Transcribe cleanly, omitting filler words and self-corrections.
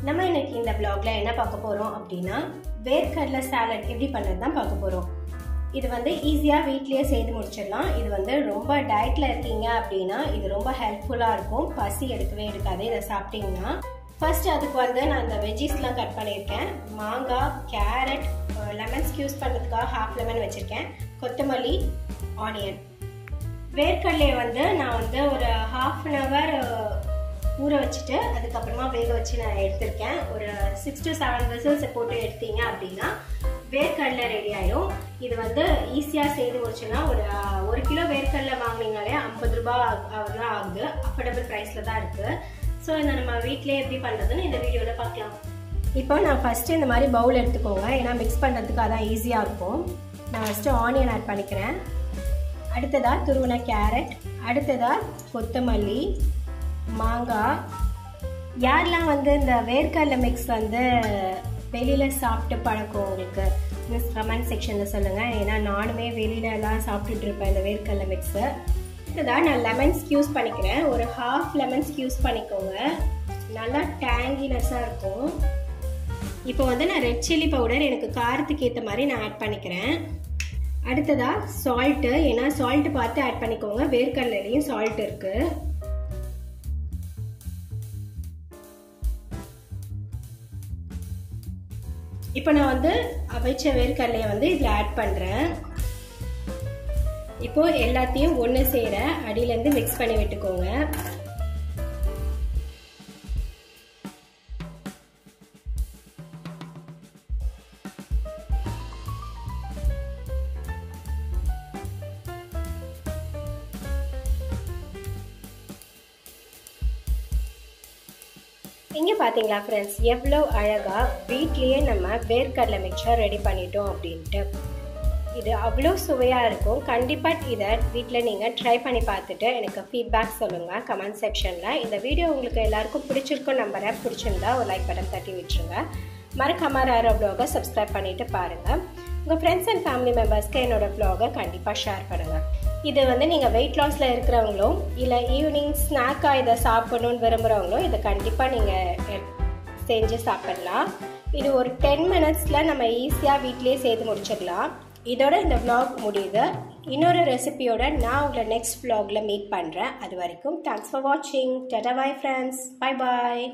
நம்ம இன்னைக்கு இந்த vlogல என்ன பார்க்க போறோம் அப்படின்னா வேர்க்கடலை சாலட் எப்படி பண்றது தான் பார்க்க போறோம். இது வந்து ஈஸியா வீட்லயே செய்து முடிச்சிடலாம். இது வந்து ரொம்ப டயட்ல இருக்கீங்க அப்படின்னா இது ரொம்ப ஹெல்ப்ஃபுல்லா இருக்கும். பசி எடுக்கவே எடுக்காது இதை சாப்பிட்டீங்கன்னா. ஃபர்ஸ்ட் அதுக்கு வந்து நான் இந்த வெஜ்ஜீஸ்லாம் கட் பண்ணியிருக்கேன். மாங்காய், கேரட், லெமன் ஸ்க்யூஸ் பண்ணுறதுக்காக ஹாஃப் லெமன் வச்சுருக்கேன், கொத்தமல்லி, ஆனியன். வேர்க்கடலையை வந்து நான் வந்து ஒரு ½ அன் ஹவர் ஊற வச்சுட்டு அதுக்கப்புறமா வேக வச்சு நான் எடுத்திருக்கேன். ஒரு 6 to 7 விசில்ஸ் போட்டு எடுத்தீங்க அப்படின்னா வேர்க்கடலை ரெடி ஆயிடும். இது வந்து ஈஸியாக செய்து முடிச்சுன்னா ஒரு கிலோ வேர்க்கடலை வாங்கினீங்களே 50 ரூபாய் தான் ஆகுது. அஃபோர்டபுள் ப்ரைஸில் தான் இருக்குது. ஸோ இதை நம்ம வீட்டிலே எப்படி பண்ணுறதுன்னு இந்த வீடியோவில் பார்க்கலாம். இப்போ நான் ஃபஸ்ட்டு இந்த மாதிரி பவுல் எடுத்துக்கோங்க, ஏன்னா மிக்ஸ் பண்ணுறதுக்கு அதான் ஈஸியாக இருக்கும். நான் ஃபஸ்ட்டு ஆனியன் ஆட் பண்ணிக்கிறேன். அடுத்ததாக துருவின கேரட், அடுத்ததாக கொத்தமல்லி, மாங்காய். யாரெல்லாம் வந்து இந்த வேர்க்கடலை மிக்ஸ் வந்து வெளியில் சாப்பிட்டு பழக்கம் உங்களுக்கு மீன்ஸ் கமெண்ட் செக்ஷனில் சொல்லுங்கள். ஏன்னா நானுமே வெளியிலலாம் சாப்பிட்டுட்டு இருப்பேன் இந்த வேர்க்கடலை மிக்ஸு. அடுத்ததாக நான் லெமன் ஸ்க்யூஸ் பண்ணிக்கிறேன். ஒரு ½ லெமன் ஸ்க்யூஸ் பண்ணிக்கோங்க, நல்லா டேங்கினஸாக இருக்கும். இப்போ வந்து நான் ரெட் சில்லி பவுடர் எனக்கு காரத்துக்கு ஏற்ற மாதிரி நான் ஆட் பண்ணிக்கிறேன். அடுத்ததாக சால்ட்டு, ஏன்னா சால்ட்டு பார்த்து ஆட் பண்ணிக்கோங்க, வேர்க்கடலையும் சால்ட் இருக்குது. இப்போ நான் வந்து அவிச்ச வேர்க்கடலையை வந்து இதில் ஆட் பண்ணுறேன். இப்போ எல்லாத்தையும் ஒன்று சேர அடியிலேருந்து மிக்ஸ் பண்ணி விட்டுக்கோங்க. இங்கே பார்த்தீங்களா ஃப்ரெண்ட்ஸ், எவ்வளோ அழகாக வீட்லேயே நம்ம வேர்க்கடலை மிக்சர் ரெடி பண்ணிட்டோம் அப்படின்ட்டு. இது அவ்வளோ சுவையாக இருக்கும். கண்டிப்பாக இதை வீட்டில் நீங்கள் ட்ரை பண்ணி பார்த்துட்டு எனக்கு ஃபீட்பேக் சொல்லுங்கள் கமெண்ட் செக்ஷனில். இந்த வீடியோ உங்களுக்கு எல்லாருக்கும் பிடிச்சிருக்கும் நம்பரை. பிடிச்சிருந்தா ஒரு லைக் பட்டன் தட்டி விட்டுருங்க. மறக்காம ராரா வ்ளாகை சப்ஸ்கிரைப் பண்ணிவிட்டு பாருங்கள். உங்கள் ஃப்ரெண்ட்ஸ் அண்ட் ஃபேமிலி மெம்பர்ஸ்க்கு என்னோடய வ்ளாகை கண்டிப்பாக ஷேர் பண்ணுங்கள். இது வந்து நீங்கள் வெயிட் லாஸில் இருக்கிறவங்களோ இல்லை ஈவினிங் ஸ்நாக்காக இதை சாப்பிடணுன்னு விரும்புகிறவங்களோ இதை கண்டிப்பாக நீங்கள் செஞ்சு சாப்பிடலாம். இது ஒரு 10 மினிட்ஸில் நம்ம ஈஸியாக வீட்லேயே செய்து முடிச்சிடலாம். இதோட இந்த vlog முடியுது. இன்னொரு ரெசிபியோட நான் உங்களை நெக்ஸ்ட் vlogல மீட் பண்ணுறேன். அது வரைக்கும் தேங்க்ஸ் ஃபார் வாட்சிங். Tata bye friends. Bye bye.